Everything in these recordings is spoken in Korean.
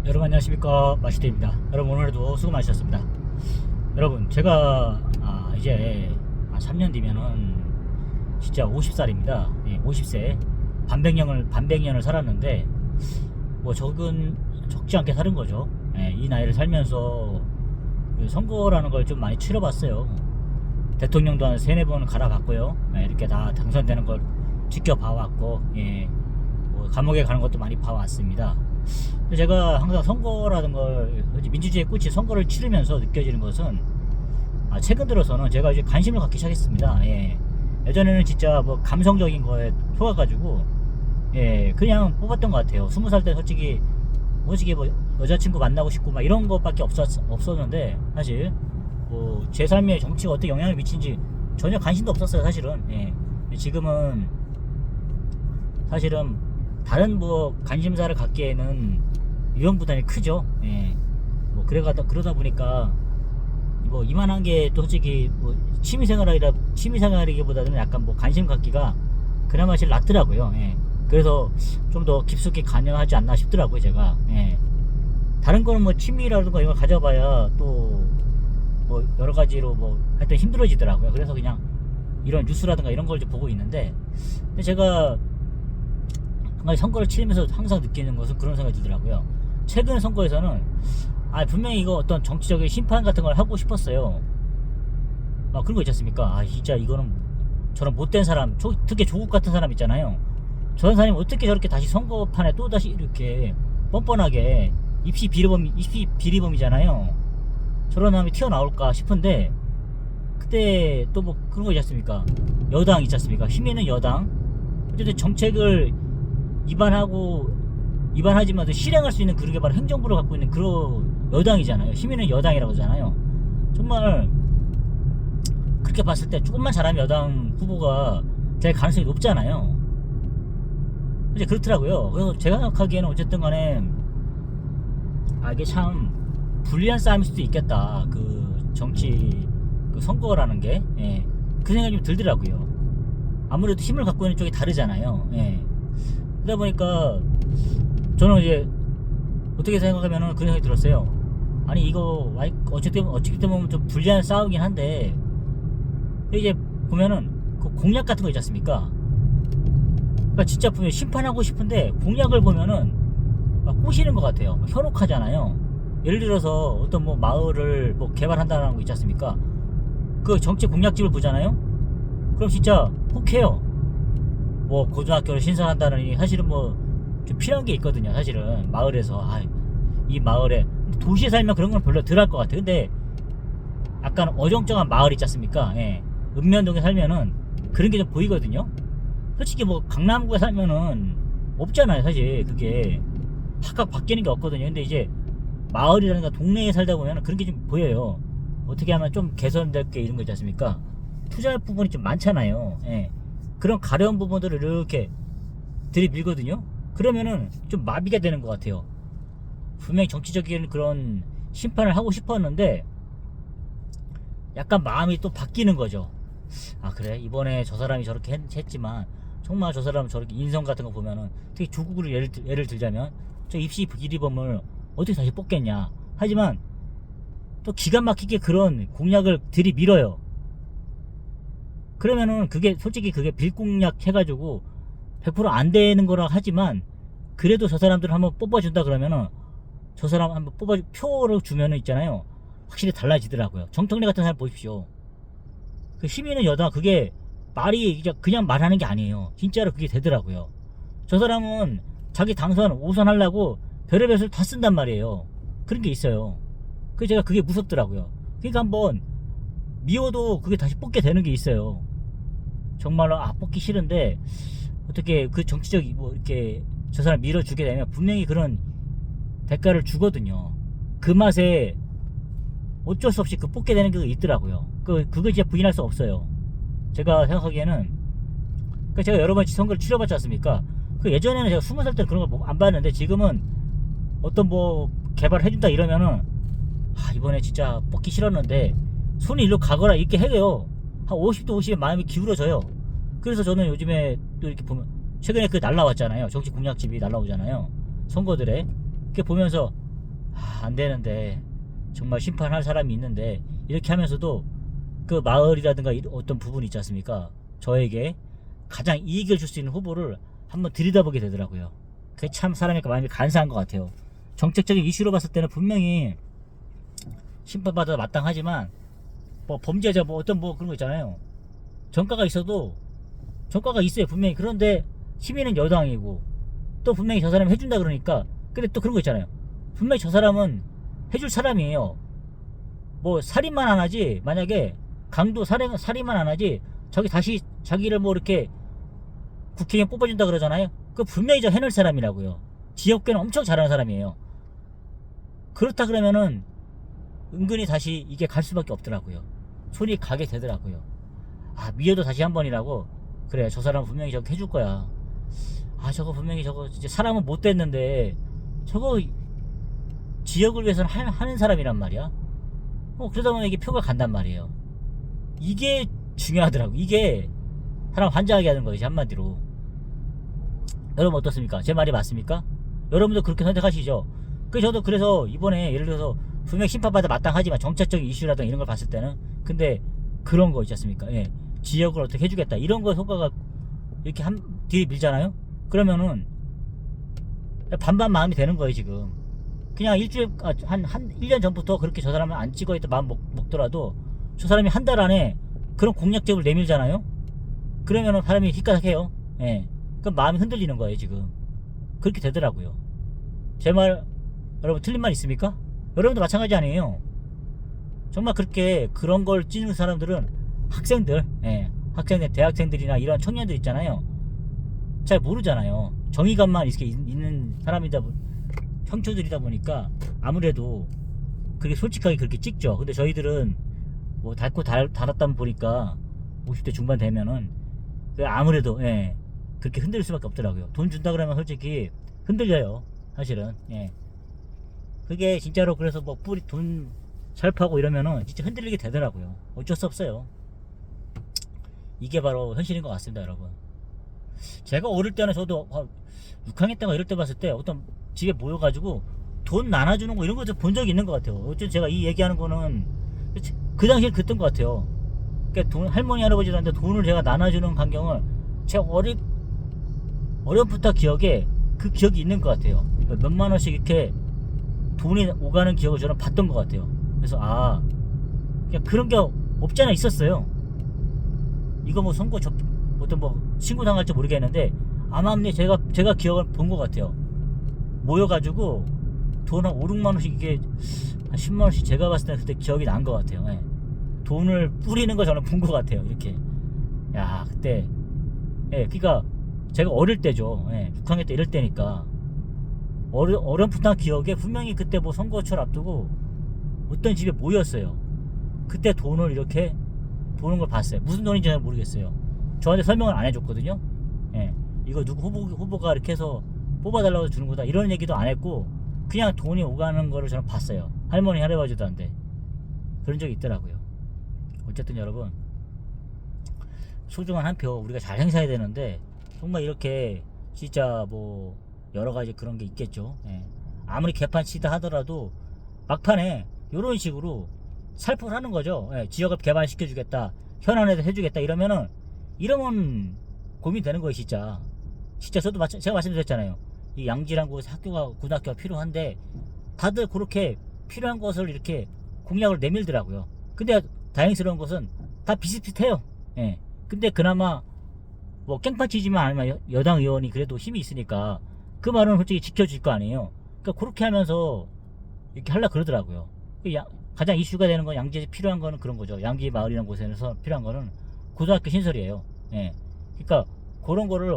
여러분 안녕하십니까, 마시대입니다. 여러분 오늘도 수고 많으셨습니다. 여러분 제가 이제 3년 뒤면은 진짜 50살입니다. 50세 반백년을 살았는데 뭐 적지 않게 사는 거죠. 이 나이를 살면서 그 선거라는 걸 좀 많이 치러봤어요. 대통령도 한 3-4번 갈아봤고요. 이렇게 다 당선되는 걸 지켜봐왔고, 뭐 감옥에 가는 것도 많이 봐왔습니다. 제가 항상 선거라는 걸, 민주주의의 꽃이 선거를 치르면서 느껴지는 것은, 최근 들어서는 제가 이제 관심을 갖기 시작했습니다. 예전에는 진짜 뭐 감성적인 거에 속아가지고 그냥 뽑았던 것 같아요. 20살 때 솔직히 뭐 여자친구 만나고 싶고 막 이런 것밖에 없었는데, 사실 뭐 제 삶에 정치가 어떻게 영향을 미치는지 전혀 관심도 없었어요, 사실은. 지금은 사실은 다른 뭐 관심사를 갖기에는 위험 부담이 크죠. 뭐 그러다 보니까 뭐 이만한 게 또 솔직히 뭐 취미생활이기보다는 약간 뭐 관심 갖기가 그나마 제일 낫더라고요. 그래서 좀 더 깊숙이 관여하지 않나 싶더라고요, 제가. 다른 거는 뭐 취미라든가 이걸 가져봐야 또 뭐 여러 가지로 뭐 하여튼 힘들어지더라고요. 그래서 그냥 이런 뉴스라든가 이런 걸 좀 보고 있는데, 근데 제가 선거를 치르면서 항상 느끼는 것은 그런 생각이 들더라고요. 최근 선거에서는 분명히 이거 어떤 정치적인 심판 같은 걸 하고 싶었어요. 그런 거 있지 않습니까? 진짜 이거는 저런 못된 사람, 특히 조국 같은 사람 있잖아요. 저런 사람이 어떻게 저렇게 다시 선거판에 또 다시 이렇게 뻔뻔하게 입시 비리범이잖아요. 저런 사람이 튀어나올까 싶은데, 그때 또 뭐 그런 거 있지 않습니까? 여당 있지 않습니까? 힘 있는 여당. 어쨌든 정책을 위반하지만 실행할 수 있는 그런 게 바로 행정부를 갖고 있는 그런 여당이잖아요. 힘 있는 여당이라고 하잖아요. 정말 그렇게 봤을 때 조금만 잘하면 여당 후보가 될 가능성이 높잖아요. 이제 그렇더라고요. 그래서 제가 생각하기에는 어쨌든 간에 이게 참 불리한 싸움일 수도 있겠다. 그 정치 그 선거라는 게 그 생각이 좀 들더라고요. 아무래도 힘을 갖고 있는 쪽이 다르잖아요. 그러다 보니까 저는 이제 어떻게 생각하면은 그런 생각이 들었어요. 이거 어쨌든 보면 좀 불리한 싸움이긴 한데, 이제 보면은 그 공약 같은 거 있지 않습니까? 그러니까 진짜 보면 심판하고 싶은데 공약을 보면은 막 꼬시는 것 같아요. 현혹하잖아요. 예를 들어서 어떤 뭐 마을을 뭐 개발한다는 거 있지 않습니까? 그 정치 공약집을 보잖아요. 그럼 진짜 혹해요. 뭐 고등학교를 신설한다느니 사실은 뭐 좀 필요한 게 있거든요. 사실은 마을에서 이 마을에 도시에 살면 그런 건 별로 덜 할 것 같아요. 근데 약간 어정쩡한 마을 있지 않습니까? 읍면동에 살면은 그런 게 좀 보이거든요. 솔직히 뭐 강남구에 살면은 없잖아요, 사실. 그게 확 바뀌는 게 없거든요. 근데 이제 마을이라든가 동네에 살다 보면은 그런 게 좀 보여요. 어떻게 하면 좀 개선될 게 이런 거 있지 않습니까? 투자할 부분이 좀 많잖아요. 그런 가려운 부분들을 이렇게 들이밀거든요. 그러면은 좀 마비가 되는 것 같아요. 분명히 정치적인 그런 심판을 하고 싶었는데 약간 마음이 또 바뀌는 거죠. 그래, 이번에 저 사람이 저렇게 했지만 정말 저 사람은 저렇게 인성 같은 거 보면은, 특히 조국으로 예를 들자면 저 입시 비리범을 어떻게 다시 뽑겠냐. 하지만 또 기가 막히게 그런 공약을 들이밀어요. 그러면은 솔직히 그게 빌공약 해가지고 100% 안 되는 거라 하지만, 그래도 저 사람들을 한번 뽑아준다 그러면은, 저 사람 한번 표를 주면은 있잖아요, 확실히 달라지더라고요. 정청래 같은 사람 보십시오. 그 힘 있는 여당, 그게 말이 그냥 말하는 게 아니에요. 진짜로 그게 되더라고요. 저 사람은 자기 당선 5선 하려고 별의별 수를 다 쓴단 말이에요. 그런 게 있어요. 제가 그게 무섭더라고요. 그러니까 한번 미워도 그게 다시 뽑게 되는 게 있어요. 정말로 뽑기 싫은데 어떻게 그 정치적이 뭐 이렇게 저 사람 밀어주게 되면 분명히 그런 대가를 주거든요. 그 맛에 어쩔 수 없이 뽑게 되는 게 있더라고요. 그거 진짜 부인할 수 없어요. 제가 생각하기에는, 제가 여러 번 선거를 치러봤지 않습니까? 예전에는 제가 20살 때 그런 걸 안 봤는데, 지금은 어떤 뭐 개발을 해준다 이러면은 이번에 진짜 뽑기 싫었는데 손이 일로 가거라 이렇게 해요. 한 50도 50에 마음이 기울어져요. 그래서 저는 요즘에 또 이렇게 보면, 최근에 날라왔잖아요. 정치 공약집이 날라오잖아요. 선거들에. 그렇게 보면서 안 되는데 정말 심판할 사람이 있는데 이렇게 하면서도 그 마을이라든가 어떤 부분이 있지 않습니까? 저에게 가장 이익을 줄 수 있는 후보를 한번 들여다보게 되더라고요. 그게 참 사람의 마음이 간사한 것 같아요. 정책적인 이슈로 봤을 때는 분명히 심판받아 마땅하지만 뭐 범죄자 뭐 어떤 뭐 그런 거 있잖아요. 전과가 있어도 전과가 있어요 분명히. 그런데 시민은 여당이고 또 분명히 저 사람이 해준다 그러니까. 근데 또 그런 거 있잖아요. 분명히 저 사람은 해줄 사람이에요. 뭐 살인만 안 하지, 만약에 강도 살인만 안 하지 저기 다시 자기를 뭐 이렇게 국회의원 뽑아준다 그러잖아요. 그 분명히 저 해낼 사람이라고요. 지역계는 엄청 잘하는 사람이에요. 그렇다 그러면은 은근히 다시 이게 갈 수밖에 없더라고요. 손이 가게 되더라고요. 아, 미워도 다시 한 번이라고. 그래, 저 사람 분명히 저거 해줄 거야. 아, 저거 분명히 저거 진짜 사람은 못 됐는데 저거 지역을 위해서는 하는 사람이란 말이야. 그러다 보면 이게 표가 간단 말이에요. 이게 중요하더라고. 이게 사람 환장하게 하는 거지, 한마디로. 여러분 어떻습니까? 제 말이 맞습니까? 여러분도 그렇게 선택하시죠? 저도 그래서 이번에 예를 들어서 분명 심판받아 마땅하지만 정책적인 이슈라든가 이런 걸 봤을 때는, 근데 그런 거 있지 않습니까? 예. 지역을 어떻게 해주겠다 이런 거 효과가 이렇게 뒤에 밀잖아요. 그러면은 반반 마음이 되는 거예요. 지금 그냥 한 1년 전부터 그렇게 저 사람을 안 찍어있다 마음 먹더라도 저 사람이 한 달 안에 그런 공약적을 내밀잖아요. 그러면은 사람이 휘까닥해요. 예. 그럼 마음이 흔들리는 거예요. 지금 그렇게 되더라고요. 제 말 여러분 틀린 말 있습니까? 여러분도 마찬가지 아니에요? 정말 그렇게 그런 걸 찌는 사람들은 학생들, 예, 학생들, 대학생들이나 이런 청년들 있잖아요. 잘 모르잖아요. 정의감만 이렇게 있는 사람이다, 형초들이다 보니까 아무래도 그게 솔직하게 그렇게 찍죠. 근데 저희들은 뭐 닳고 닳았다 보니까 50대 중반 되면은 아무래도 예, 그렇게 흔들릴 수밖에 없더라고요. 돈 준다 그러면 솔직히 흔들려요. 사실은 예. 그게 진짜로 그래서 뭐 돈 살파고 이러면은 진짜 흔들리게 되더라고요. 어쩔 수 없어요. 이게 바로 현실인 것 같습니다, 여러분. 제가 어릴 때는 저도 6학년 때가 이럴 때 봤을 때 어떤 집에 모여가지고 돈 나눠주는 거 이런 거 본 적이 있는 것 같아요. 어쨌든 제가 이 얘기하는 거는 그 당시에 그랬던 것 같아요. 그러니까 할머니 할아버지들한테 돈을 제가 나눠주는 광경을 제가 어렴풋한 기억에 그 기억이 있는 것 같아요. 몇만 원씩 이렇게 돈이 오가는 기억을 저는 봤던 것 같아요. 그래서 그냥 그런 게 없잖아 있었어요. 이거 뭐 선거 어떤 뭐 신고 당할지 모르겠는데 아마 제가 기억을 본 것 같아요. 모여가지고 돈 한 5, 6만 원씩 이게 한 10만 원씩 제가 봤을 때 그때 기억이 난 것 같아요. 예. 돈을 뿌리는 거 저는 본 것 같아요. 이렇게. 야, 그때 예, 그러니까 제가 어릴 때죠. 예, 6학년 때 이럴 때니까 어렴풋한 기억에 분명히 그때 뭐 선거철 앞두고 어떤 집에 모였어요. 그때 돈을 이렇게 보는 걸 봤어요. 무슨 돈인지 잘 모르겠어요. 저한테 설명을 안 해줬거든요. 예, 이거 누구 후보가 이렇게 해서 뽑아달라고 주는 거다 이런 얘기도 안 했고 그냥 돈이 오가는 거를 저는 봤어요. 할머니 할아버지들한테 그런 적이 있더라고요. 어쨌든 여러분 소중한 한 표 우리가 잘 행사해야 되는데 정말 이렇게 진짜 뭐 여러 가지 그런 게 있겠죠. 예. 아무리 개판 치다 하더라도 막판에 이런 식으로 살포를 하는 거죠. 예. 지역을 개발시켜 주겠다, 현안에도 해주겠다 이러면 고민되는 거예요. 진짜 저도 제가 말씀드렸잖아요. 이 양지란 곳에 고등학교가 필요한데 다들 그렇게 필요한 것을 이렇게 공약을 내밀더라고요. 근데 다행스러운 것은 다 비슷비슷해요. 예. 근데 그나마 뭐 깽판 치지만 않으면 여당 의원이 그래도 힘이 있으니까 그 말은 솔직히 지켜줄 거 아니에요. 그러니까 그렇게 하면서 이렇게 하려고 그러더라고요. 가장 이슈가 되는 건 양지에 필요한 거는 그런 거죠. 양지 마을이라는 곳에서 필요한 거는 고등학교 신설이에요. 예. 그러니까 그런 거를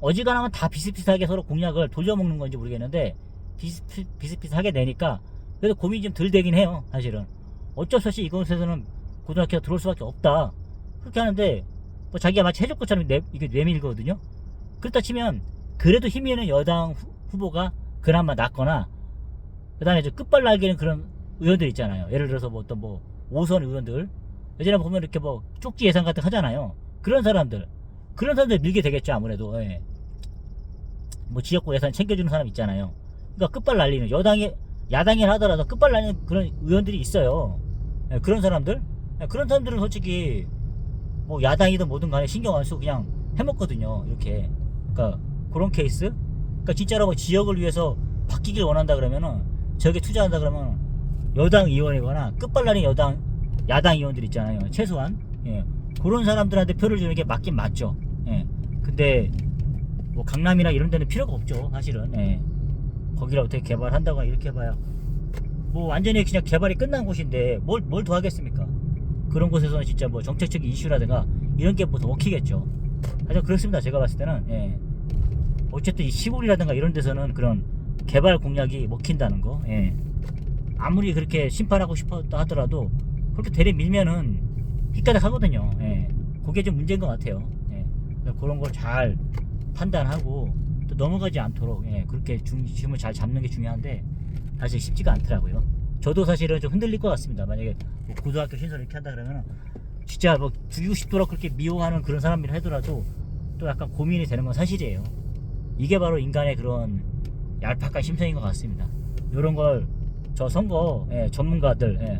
어지간하면 다 비슷비슷하게 서로 공약을 돌려먹는 건지 모르겠는데 비슷비슷하게 내니까 그래도 고민이 좀 덜 되긴 해요. 사실은 어쩔 수 없이 이곳에서는 고등학교가 들어올 수밖에 없다 그렇게 하는데 뭐 자기가 마치 해줄 것처럼 이게 내밀거든요. 그렇다 치면 그래도 힘이 있는 여당 후보가 그나마 낫거나 그 다음에 끝발 날개는 그런 의원들 있잖아요. 예를 들어서 뭐 어떤 뭐 5선 의원들 예전에 보면 이렇게 뭐 쪽지 예산 같은 거 하잖아요. 그런 사람들 밀게 되겠죠. 아무래도 예. 뭐 지역구 예산 챙겨주는 사람 있잖아요. 그러니까 끝발 날리는 야당이라 하더라도 끝발나는 그런 의원들이 있어요. 예, 그런 사람들, 예, 그런 사람들은 솔직히 뭐 야당이든 뭐든 간에 신경 안 쓰고 그냥 해먹거든요. 이렇게. 그러니까 그런 케이스. 그러니까 진짜로 뭐 지역을 위해서 바뀌길 원한다 그러면은 저게 투자한다 그러면 여당 의원이거나 끝발나는 야당 의원들 있잖아요. 최소한 예, 그런 사람들한테 표를 주는 게 맞긴 맞죠. 예. 근데 뭐 강남이나 이런 데는 필요가 없죠. 사실은. 예. 거기를 어떻게 개발한다거나 이렇게 해봐야 뭐 완전히 그냥 개발이 끝난 곳인데 뭘 더 하겠습니까? 그런 곳에서는 진짜 뭐 정책적인 이슈라든가 이런 게 뭐 더 먹히겠죠. 하여튼 그렇습니다. 제가 봤을 때는. 예. 어쨌든 이 시골이라든가 이런 데서는 그런 개발 공약이 먹힌다는 거. 예. 아무리 그렇게 심판하고 싶었다 하더라도 그렇게 대리 밀면은 휘가닥 하거든요. 예. 그게 좀 문제인 것 같아요. 예. 그런 걸 잘 판단하고 또 넘어가지 않도록 예. 그렇게 중심을 잘 잡는 게 중요한데 사실 쉽지가 않더라고요. 저도 사실은 좀 흔들릴 것 같습니다. 만약에 뭐 고등학교 신설 이렇게 한다 그러면 진짜 뭐 죽이고 싶도록 그렇게 미워하는 그런 사람이라 하더라도 또 약간 고민이 되는 건 사실이에요. 이게 바로 인간의 그런 얄팍한 심성인 것 같습니다. 이런 걸 저 선거 예, 전문가들 예,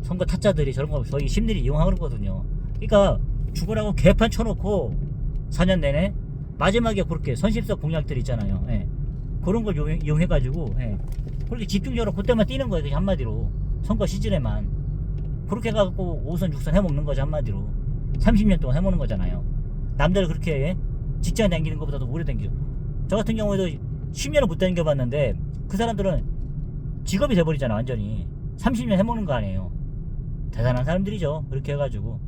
선거 타짜들이 저런 거 저희 심리를 이용하거든요. 그러니까 죽으라고 개판 쳐놓고 4년 내내 마지막에 그렇게 선심성 공약들 있잖아요. 예. 그런 걸 이용해가지고 예. 그렇게 집중적으로 그때만 뛰는 거예요. 그냥 한마디로 선거 시즌에만 그렇게 해갖고 5선 6선 해먹는 거죠. 한마디로 30년 동안 해먹는 거잖아요. 남들 그렇게 예? 직장 다니는 것보다도 오래 다니죠. 저 같은 경우에도 10년을 못 다녀봤는데 그 사람들은 직업이 돼버리잖아. 완전히 30년 해먹는 거 아니에요. 대단한 사람들이죠. 그렇게 해가지고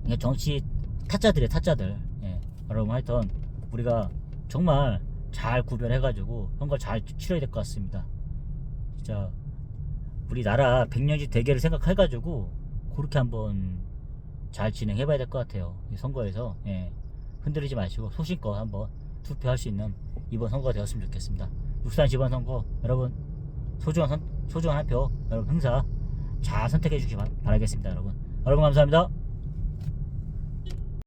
이게 정치 타짜들이에요. 타짜들. 예. 여러분 하여튼 우리가 정말 잘 구별해가지고 선거 잘 치러야 될 것 같습니다. 진짜 우리나라 100년지 대계를 생각해가지고 그렇게 한번 잘 진행해봐야 될 것 같아요. 이 선거에서 예. 흔들리지 마시고 소신껏 한번 투표할 수 있는 이번 선거가 되었으면 좋겠습니다. 63 지방선거 여러분 소중한 한 표 여러분 행사 잘 선택해 주시기 바라겠습니다. 여러분 감사합니다.